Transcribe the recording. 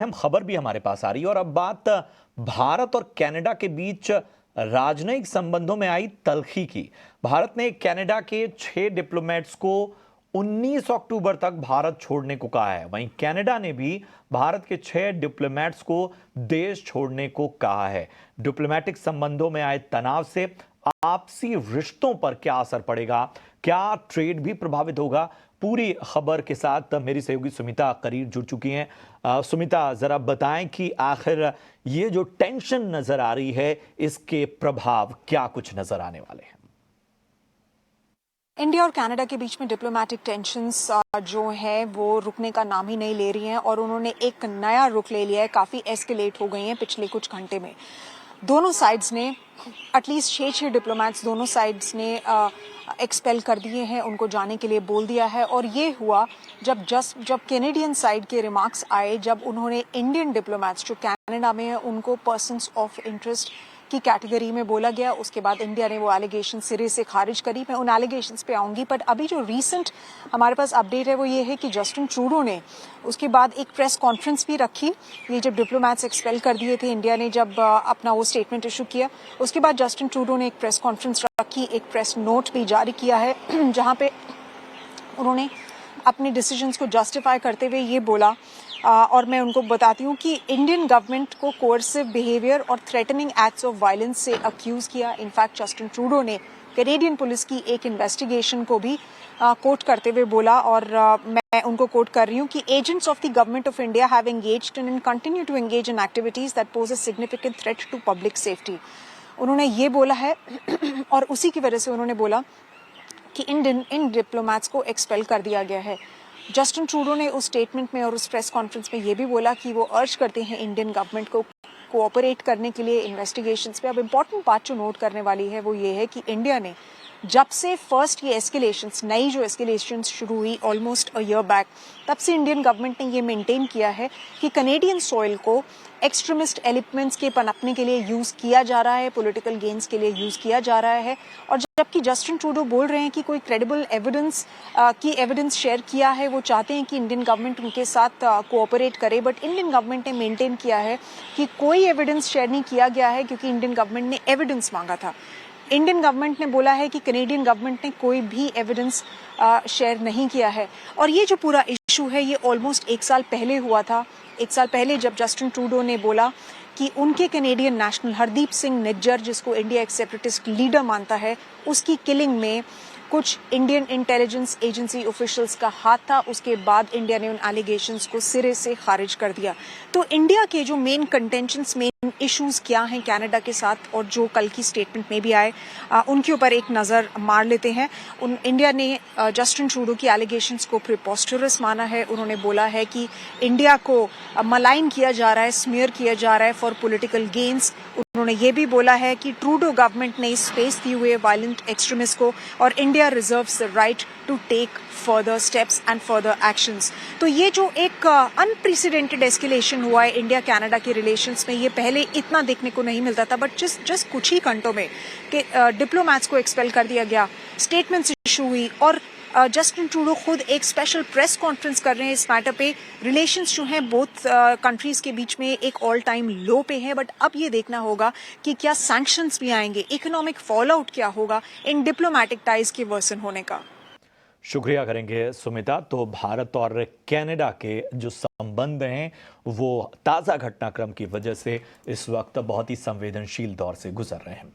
अहम खबर भी हमारे पास आ रही है और अब बात भारत और कनाडा के बीच राजनयिक संबंधों में आई तल्खी की। भारत ने कनाडा के 6 डिप्लोमेट्स को 19 अक्टूबर तक भारत छोड़ने को कहा है। वहीं कनाडा ने भी भारत के 6 डिप्लोमेट्स को देश छोड़ने को कहा है। डिप्लोमेटिक संबंधों में आए तनाव से आपसी रिश्तों पर क्या असर पड़ेगा, क्या ट्रेड भी प्रभावित होगा? पूरी खबर के साथ मेरी सहयोगी सुमिता करीर जुड़ चुकी हैं। सुमिता, जरा बताएं कि आखिर ये जो टेंशन नजर आ रही है, इसके प्रभाव क्या कुछ नजर आने वाले हैं? इंडिया और कनाडा के बीच में डिप्लोमेटिक टेंशंस जो है वो रुकने का नाम ही नहीं ले रही हैं और उन्होंने एक नया रुख ले लिया है। काफ़ी एस्केलेट हो गई हैं पिछले कुछ घंटे में। दोनों साइड्स ने एटलीस्ट 6 डिप्लोमेट्स दोनों साइड्स ने एक्सपेल कर दिए हैं, उनको जाने के लिए बोल दिया है। और ये हुआ जब कैनेडियन साइड के रिमार्क्स आए, जब उन्होंने इंडियन डिप्लोमेट्स जो कनाडा में है उनको पर्सन्स ऑफ इंटरेस्ट की कैटेगरी में बोला गया। उसके बाद इंडिया ने वो एलिगेशन सिरे से खारिज करी। मैं उन एलिगेशंस पे आऊंगी, बट अभी जो रीसेंट हमारे पास अपडेट है वो ये है कि जस्टिन ट्रूडो ने उसके बाद एक प्रेस कॉन्फ्रेंस भी रखी। ये जब डिप्लोमेट्स एक्सपेल कर दिए थे, इंडिया ने जब अपना वो स्टेटमेंट इशू किया, उसके बाद जस्टिन ट्रूडो ने एक प्रेस कॉन्फ्रेंस रखी, एक प्रेस नोट भी जारी किया है जहां पे उन्होंने अपने डिसीजंस को जस्टिफाई करते हुए ये बोला, और मैं उनको बताती हूँ कि इंडियन गवर्नमेंट को कोर्सिव बिहेवियर और थ्रेटनिंग एक्ट्स ऑफ वायलेंस से अक्यूज किया। इनफैक्ट जस्टिन ट्रूडो ने कैनेडियन पुलिस की एक इन्वेस्टिगेशन को भी कोट करते हुए बोला, और मैं उनको कोट कर रही हूँ कि agents of the government of India have engaged and continue to engage in activities that pose a significant threat to public safety. उन्होंने ये बोला है और उसी की वजह से उन्होंने बोला कि इन डिप्लोमेट्स को एक्सपेल कर दिया गया है। जस्टिन ट्रूडो ने उस स्टेटमेंट में और उस प्रेस कॉन्फ्रेंस में ये भी बोला कि वो अर्ज करते हैं इंडियन गवर्नमेंट को कोऑपरेट करने के लिए इन्वेस्टिगेशंस पे। अब इम्पोर्टेंट बात जो नोट करने वाली है वो ये है कि इंडिया ने जब से फर्स्ट ये एस्केलेशंस, नई जो एस्केलेशंस शुरू हुई ऑलमोस्ट अ ईयर बैक, तब से इंडियन गवर्नमेंट ने ये मेंटेन किया है कि कनेडियन सॉइल को एक्सट्रीमिस्ट एलिमेंट्स के पनपने के लिए यूज किया जा रहा है, पॉलिटिकल गेन्स के लिए यूज किया जा रहा है। और जबकि जस्टिन ट्रूडो बोल रहे हैं कि कोई क्रेडिबल एविडेंस शेयर किया है, वो चाहते हैं कि इंडियन गवर्नमेंट उनके साथ कोऑपरेट करे, बट इंडियन गवर्नमेंट ने मेंटेन किया है कि कोई एविडेंस शेयर नहीं किया गया है, क्योंकि इंडियन गवर्नमेंट ने एविडेंस मांगा था। इंडियन गवर्नमेंट ने बोला है कि कनेडियन गवर्नमेंट ने कोई भी एविडेंस शेयर नहीं किया है। और ये जो पूरा इशू है ये ऑलमोस्ट 1 साल पहले हुआ था। 1 साल पहले जब जस्टिन ट्रूडो ने बोला कि उनके कैनेडियन नेशनल हरदीप सिंह निज्जर, जिसको इंडिया एक सेपरेटिस्ट लीडर मानता है, उसकी किलिंग में कुछ इंडियन इंटेलिजेंस एजेंसी ऑफिशियल्स का हाथ था। उसके बाद इंडिया ने उन एलिगेशंस को सिरे से खारिज कर दिया। तो इंडिया के जो मेन कंटेंशंस, मेन इश्यूज क्या हैं कनाडा के साथ, और जो कल की स्टेटमेंट में भी आए, उनके ऊपर एक नजर मार लेते हैं। इंडिया ने जस्टिन ट्रूडो की एलिगेशंस को प्रिपोस्टरस माना है। उन्होंने बोला है कि इंडिया को मलाइन किया जा रहा है, स्मीयर किया जा रहा है फॉर पॉलिटिकल गेन्स। उन्होंने ये भी बोला है कि ट्रूडो गवर्नमेंट ने स्पेस दी हुई है वायलेंट एक्सट्रीमिस्ट को, और India reserves the right to take further steps and further actions. तो ये जो एक अनप्रेसिडेंटेड एस्केलेशन हुआ है इंडिया कनाडा के रिलेशंस में, ये पहले इतना देखने को नहीं मिलता था, बट जस्ट कुछ ही घंटों में डिप्लोमेट्स को एक्सपेल कर दिया गया, स्टेटमेंट्स इशू हुई, और जस्टिन ट्रूडो खुद एक स्पेशल प्रेस कॉन्फ्रेंस कर रहे हैं इस मैटर पे। रिलेशंस जो हैं बोथ कंट्रीज के बीच में एक ऑल टाइम लो पे है, बट अब ये देखना होगा कि क्या सैंक्शंस भी आएंगे, इकोनॉमिक फॉल आउट क्या होगा इन डिप्लोमेटिक टाइज के वर्सन होने का। शुक्रिया करेंगे सुमिता। तो भारत और कनाडा के जो संबंध हैं वो ताज़ा घटनाक्रम की वजह से इस वक्त बहुत ही संवेदनशील दौर से गुजर रहे हैं।